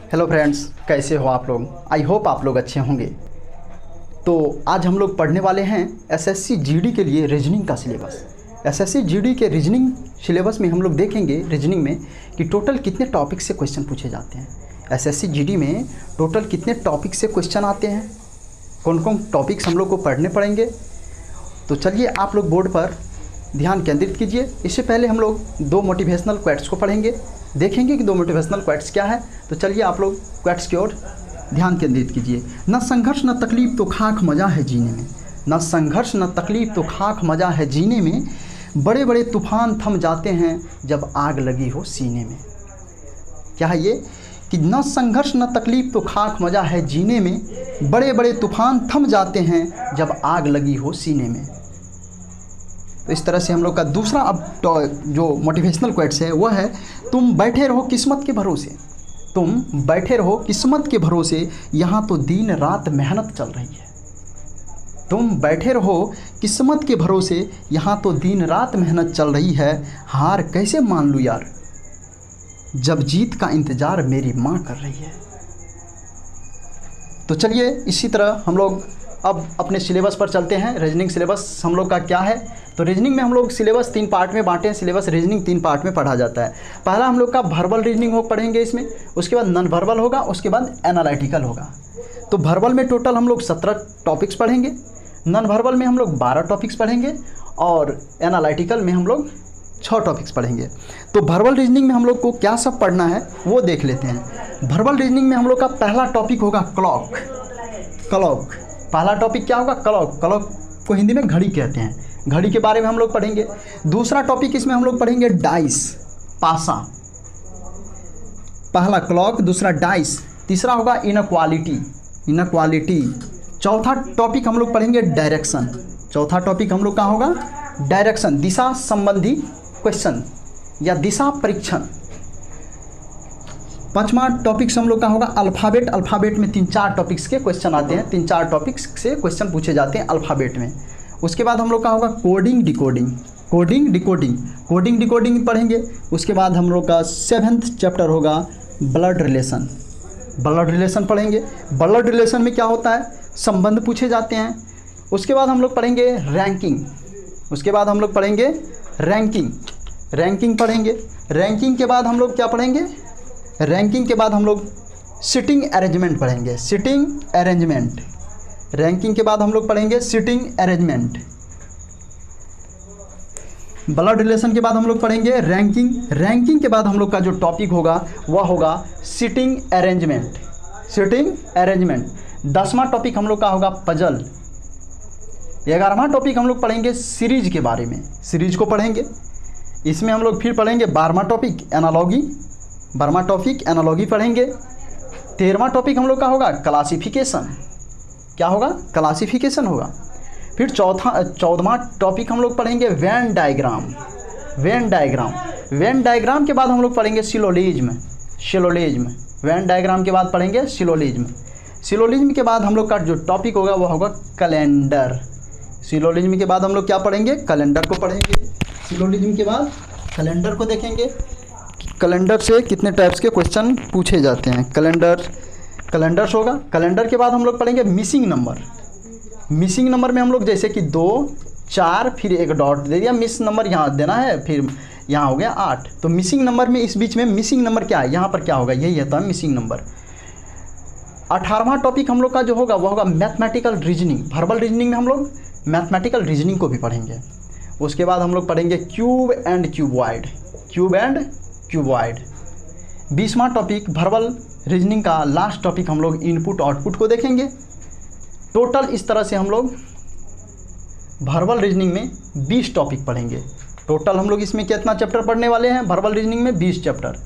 Hello friends, कैसे हो आप लोग। आई होप आप लोग अच्छे होंगे। तो आज हम लोग पढ़ने वाले हैं एसएससी जीडी के लिए रीजनिंग का सिलेबस। एसएससी जीडी के रीजनिंग सिलेबस में हम लोग देखेंगे रीजनिंग में कि टोटल कितने टॉपिक से क्वेश्चन पूछे जाते हैं। एसएससी जीडी में टोटल कितने टॉपिक से क्वेश्चन आते हैं, कौन कौन टॉपिक्स हम लोग को पढ़ने पड़ेंगे। तो चलिए आप लोग बोर्ड पर ध्यान केंद्रित कीजिए। इससे पहले हम लोग दो मोटिवेशनल क्वेट्स को पढ़ेंगे, देखेंगे कि दो मोटिवेशनल क्वेट्स क्या है। तो चलिए आप लोग क्वेट्स की ओर ध्यान केंद्रित कीजिए। न संघर्ष न तकलीफ तो खाक मज़ा है जीने में, न संघर्ष न तकलीफ तो खाक मज़ा है जीने में, बड़े बड़े तूफान थम जाते हैं जब आग लगी हो सीने में। क्या है ये कि न संघर्ष न तकलीफ तो खाक मज़ा है जीने में, बड़े बड़े तूफान थम जाते हैं जब आग लगी हो सीने में। तो इस तरह से हम लोग का दूसरा अब जो मोटिवेशनल क्वेट्स है वह है, तुम बैठे रहो किस्मत के भरोसे, तुम बैठे रहो किस्मत के भरोसे, यहाँ तो दिन रात मेहनत चल रही है। तुम बैठे रहो किस्मत के भरोसे, यहाँ तो दिन रात मेहनत चल रही है, हार कैसे मान लूँ यार जब जीत का इंतज़ार मेरी माँ कर रही है। तो चलिए इसी तरह हम लोग अब अपने सिलेबस पर चलते हैं। रीजनिंग सिलेबस हम लोग का क्या है, तो रीजनिंग में हम लोग सिलेबस 3 पार्ट में बांटे हैं। सिलेबस रीजनिंग 3 पार्ट में पढ़ा जाता है। पहला हम लोग का वर्बल रीजनिंग हो पढ़ेंगे इसमें, उसके बाद नॉन वर्बल होगा, उसके बाद एनालिटिकल होगा। तो वर्बल में टोटल हम लोग 17 टॉपिक्स पढ़ेंगे, नॉन वर्बल में हम लोग 12 टॉपिक्स पढ़ेंगे और एनालिटिकल में हम लोग 6 टॉपिक्स पढ़ेंगे। तो वर्बल रीजनिंग में हम लोग को क्या सब पढ़ना है वो देख लेते हैं। वर्बल रीजनिंग में हम लोग का पहला टॉपिक होगा क्लॉक। क्लॉक पहला टॉपिक क्या होगा, क्लॉक। क्लॉक को हिंदी में घड़ी कहते हैं, घड़ी के बारे में हम लोग पढ़ेंगे। दूसरा टॉपिक इसमें हम लोग पढ़ेंगे डाइस, पासा। पहला क्लॉक, दूसरा डाइस, तीसरा होगा इनक्वालिटी, इनक्वालिटी। चौथा टॉपिक हम लोग पढ़ेंगे डायरेक्शन। चौथा टॉपिक हम लोग का होगा डायरेक्शन, दिशा संबंधी क्वेश्चन या दिशा परीक्षण। पांचवा टॉपिक्स हम लोग का होगा अल्फ़ाबेट। अल्फ़ाबेट में 3-4 टॉपिक्स के क्वेश्चन आते हैं, 3-4 टॉपिक्स से क्वेश्चन पूछे जाते हैं अल्फ़ाबेट में। उसके बाद हम लोग का होगा coding decoding, coding decoding, coding decoding पढ़ेंगे। उसके बाद हम लोग का 7th चैप्टर होगा ब्लड रिलेशन। ब्लड रिलेशन पढ़ेंगे। ब्लड रिलेशन में क्या होता है, संबंध पूछे जाते हैं। उसके बाद हम लोग पढ़ेंगे रैंकिंग। उसके बाद हम लोग पढ़ेंगे रैंकिंग, रैंकिंग पढ़ेंगे। रैंकिंग के बाद हम लोग क्या पढ़ेंगे, रैंकिंग के बाद हम लोग सिटिंग अरेंजमेंट पढ़ेंगे, सिटिंग अरेंजमेंट। रैंकिंग के बाद हम लोग पढ़ेंगे सिटिंग अरेंजमेंट। ब्लड रिलेशन के बाद हम लोग पढ़ेंगे रैंकिंग। रैंकिंग के बाद हम लोग का जो टॉपिक होगा वह होगा सिटिंग अरेंजमेंट, सिटिंग अरेंजमेंट। 10वां टॉपिक हम लोग का होगा पजल। 11वां टॉपिक हम लोग पढ़ेंगे सीरीज के बारे में, सीरीज को पढ़ेंगे। इसमें हम लोग फिर पढ़ेंगे 12वां टॉपिक एनालॉगी, 12वां टॉपिक एनालॉगी पढ़ेंगे। 13वां टॉपिक हम लोग का होगा क्लासिफिकेशन। क्या होगा, क्लासिफिकेशन होगा। फिर 14वां टॉपिक हम लोग पढ़ेंगे Venn diagram, Venn diagram. Venn diagram के बाद हम लोग पढ़ेंगे सिलोलिज्म, सिलोलिज्म। वेन डायग्राम के बाद पढ़ेंगे सिलोलिज्म। सिलोलिज्म के बाद हम लोग का जो टॉपिक होगा वह होगा कैलेंडर। सिलोलिज्म के बाद हम लोग क्या पढ़ेंगे, कैलेंडर को पढ़ेंगे। सिलोलिज्म के बाद कैलेंडर को देखेंगे, कैलेंडर से कितने टाइप्स के क्वेश्चन पूछे जाते हैं। कैलेंडर्स होगा। कैलेंडर के बाद हम लोग पढ़ेंगे मिसिंग नंबर। मिसिंग नंबर में हम लोग जैसे कि 2, 4 फिर एक डॉट दे दिया, मिस नंबर यहाँ देना है, फिर यहाँ हो गया 8। तो मिसिंग नंबर में इस बीच में मिसिंग नंबर क्या है, यहाँ पर क्या होगा, यही होता है मिसिंग नंबर। 18वां टॉपिक हम लोग का जो होगा वह होगा मैथमेटिकल रीजनिंग। वर्बल रीजनिंग में हम लोग मैथमेटिकल रीजनिंग को भी पढ़ेंगे। उसके बाद हम लोग पढ़ेंगे cube and cuboid, cube and cuboid. 20वां टॉपिक वर्बल रीजनिंग का लास्ट टॉपिक हम लोग इनपुट आउटपुट को देखेंगे। टोटल इस तरह से हम लोग वर्बल रीजनिंग में 20 टॉपिक पढ़ेंगे। टोटल हम लोग इसमें कितना चैप्टर पढ़ने वाले हैं वर्बल रीजनिंग में, 20 chapter.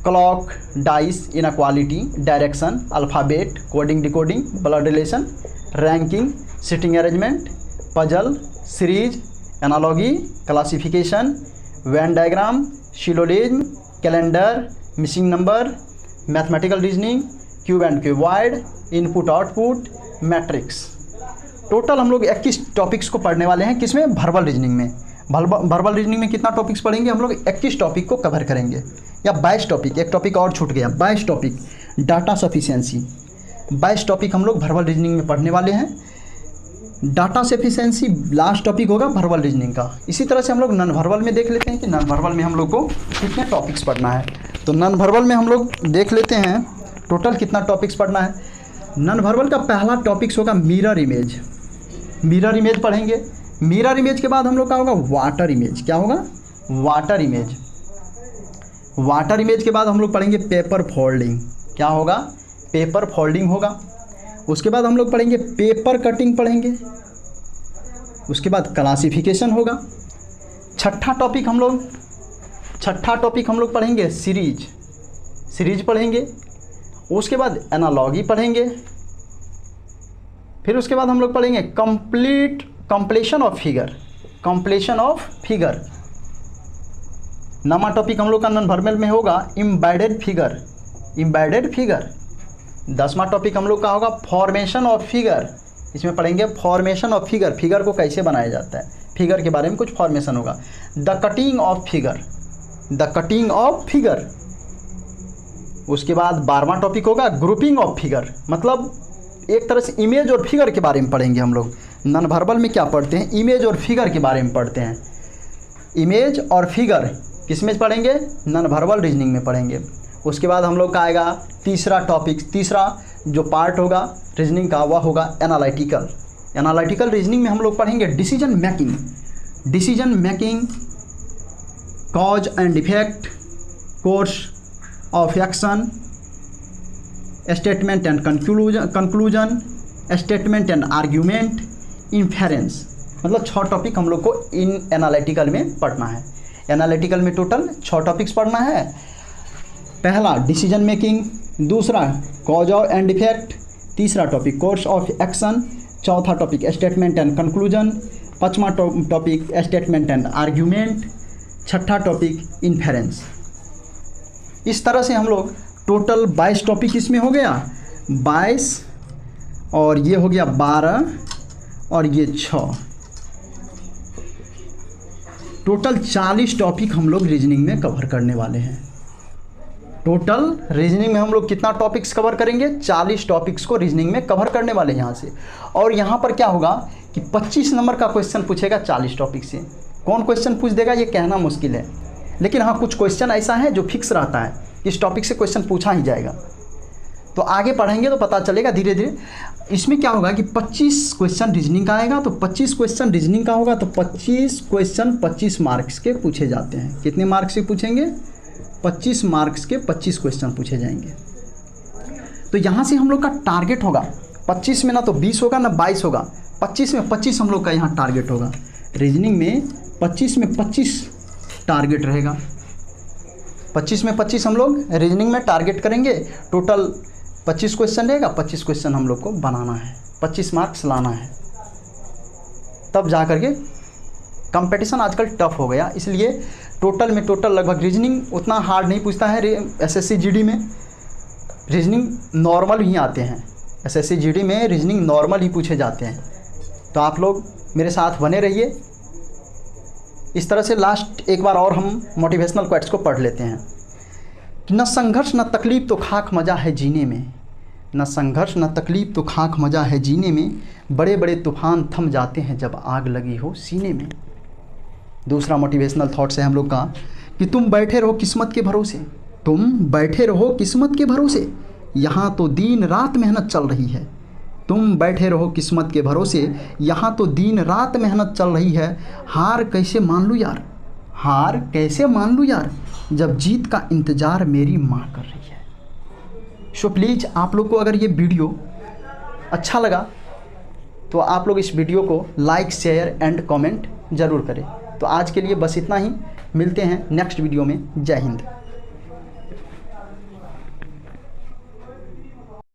Clock, dice, inequality, direction, alphabet, coding decoding, blood relation, ranking, sitting arrangement, puzzle, series, analogy, classification, Venn diagram, syllogism, calendar, missing number, mathematical reasoning, cube and cuboid, input output, matrix. Total हम लोग 21 topics को पढ़ने वाले हैं। किसमें, verbal reasoning में। Verbal reasoning में कितना टॉपिक्स पढ़ेंगे हम लोग, 21 टॉपिक को कवर करेंगे या 22 टॉपिक, एक टॉपिक और छूट गया, 22 टॉपिक। Data sufficiency. 22 टॉपिक हम लोग वर्बल रीजनिंग में पढ़ने वाले हैं। डाटा सफिशिएंसी लास्ट टॉपिक होगा वर्बल रीजनिंग का। इसी तरह से हम लोग नॉन वर्बल में देख लेते हैं कि नॉन वर्बल में हम लोग को कितने टॉपिक्स पढ़ना है। तो नॉन वर्बल में हम लोग देख लेते हैं टोटल कितना टॉपिक्स पढ़ना है। नॉन वर्बल का पहला टॉपिक्स होगा मिरर इमेज। मिरर इमेज पढ़ेंगे। मिरर इमेज के बाद हम लोग का होगा वाटर इमेज। क्या होगा? Water image. वाटर इमेज के बाद हम लोग पढ़ेंगे पेपर फोल्डिंग। क्या होगा? पेपर फोल्डिंग होगा। उसके बाद हम लोग पढ़ेंगे पेपर कटिंग पढ़ेंगे। उसके बाद क्लासिफिकेशन होगा। छठा टॉपिक हम लोग पढ़ेंगे सीरीज पढ़ेंगे। उसके बाद एनालॉजी पढ़ेंगे। फिर उसके बाद हम लोग पढ़ेंगे कंप्लीशन ऑफ फिगर। नवा टॉपिक हम लोग का नॉन वर्बल में होगा एम्बेडेड फिगर। 10वां टॉपिक हम लोग का होगा फॉर्मेशन ऑफ फिगर। इसमें पढ़ेंगे फॉर्मेशन ऑफ फिगर को कैसे बनाया जाता है, फिगर के बारे में कुछ फॉर्मेशन होगा। The cutting of figure. उसके बाद 12वां टॉपिक होगा ग्रुपिंग ऑफ फिगर, मतलब एक तरह से इमेज और फिगर के बारे में पढ़ेंगे हम लोग। नॉन वर्बल में क्या पढ़ते हैं? इमेज और फिगर के बारे में पढ़ते हैं। इमेज और फिगर किस में पढ़ेंगे? नॉन वर्बल रीजनिंग में पढ़ेंगे। उसके बाद हम लोग का आएगा तीसरा जो पार्ट होगा रीजनिंग का, वह होगा एनालिटिकल रीजनिंग में हम लोग पढ़ेंगे decision making, cause and effect, course of action, statement and conclusion, statement and argument, inference. मतलब 6 टॉपिक हम लोग को इन एनालिटिकल में पढ़ना है। एनालिटिकल में टोटल 6 टॉपिक्स पढ़ना है। पहला डिसीजन मेकिंग, दूसरा कॉज एंड इफेक्ट, तीसरा टॉपिक कोर्स ऑफ एक्शन, चौथा टॉपिक स्टेटमेंट एंड कंक्लूजन, 5वां टॉपिक स्टेटमेंट एंड आर्ग्यूमेंट, 6ठा टॉपिक इन्फेरेंस। इस तरह से हम लोग टोटल 22 टॉपिक इसमें हो गया। 22 और ये हो गया 12 और ये 6, टोटल 40 टॉपिक हम लोग रीजनिंग में कवर करने वाले हैं। टोटल रीजनिंग में हम लोग कितना टॉपिक्स कवर करेंगे? 40 टॉपिक्स को रीजनिंग में कवर करने वाले हैं यहाँ से। और यहाँ पर क्या होगा कि 25 नंबर का क्वेश्चन पूछेगा 40 टॉपिक से। कौन क्वेश्चन पूछ देगा ये कहना मुश्किल है, लेकिन हाँ कुछ क्वेश्चन ऐसा है जो फिक्स रहता है, इस टॉपिक से क्वेश्चन पूछा ही जाएगा। तो आगे पढ़ेंगे तो पता चलेगा धीरे धीरे। इसमें क्या होगा कि 25 क्वेश्चन रीजनिंग का आएगा, तो 25 क्वेश्चन रीजनिंग का होगा तो 25 क्वेश्चन 25 मार्क्स के पूछे जाते हैं। कितने मार्क्स से पूछेंगे? 25 मार्क्स के 25 क्वेश्चन पूछे जाएंगे। तो यहाँ से हम लोग का टारगेट होगा 25 में ना तो 20 होगा ना 22 होगा, 25 में 25 हम लोग का यहाँ टारगेट होगा। रीजनिंग में 25 में 25 टारगेट रहेगा। 25 में 25 हम लोग रीजनिंग में टारगेट करेंगे। टोटल 25 क्वेश्चन रहेगा, 25 क्वेश्चन हम लोग को बनाना है, 25 मार्क्स लाना है, तब जा करके। कंपटीशन आजकल टफ हो गया, इसलिए टोटल में लगभग रीजनिंग उतना हार्ड नहीं पूछता है। एसएससी जीडी में रीजनिंग नॉर्मल ही आते हैं, एसएससी जीडी में रीजनिंग नॉर्मल ही पूछे जाते हैं। तो आप लोग मेरे साथ बने रहिए। इस तरह से लास्ट एक बार और हम मोटिवेशनल क्वेट्स को पढ़ लेते हैं। न संघर्ष न तकलीफ तो खाक मज़ा है जीने में, न संघर्ष न तकलीफ तो खाक मज़ा है जीने में, बड़े बड़े तूफान थम जाते हैं जब आग लगी हो सीने में। दूसरा मोटिवेशनल थॉट्स है हम लोग का कि तुम बैठे रहो किस्मत के भरोसे, यहाँ तो दिन रात मेहनत चल रही है। तुम बैठे रहो किस्मत के भरोसे, यहाँ तो दिन रात मेहनत चल रही है। हार कैसे मान लूँ यार, जब जीत का इंतज़ार मेरी माँ कर रही है। सो प्लीज़ आप लोग को अगर ये वीडियो अच्छा लगा तो आप लोग इस वीडियो को लाइक, शेयर एंड कमेंट ज़रूर करें। तो आज के लिए बस इतना ही, मिलते हैं नेक्स्ट वीडियो में। जय हिंद।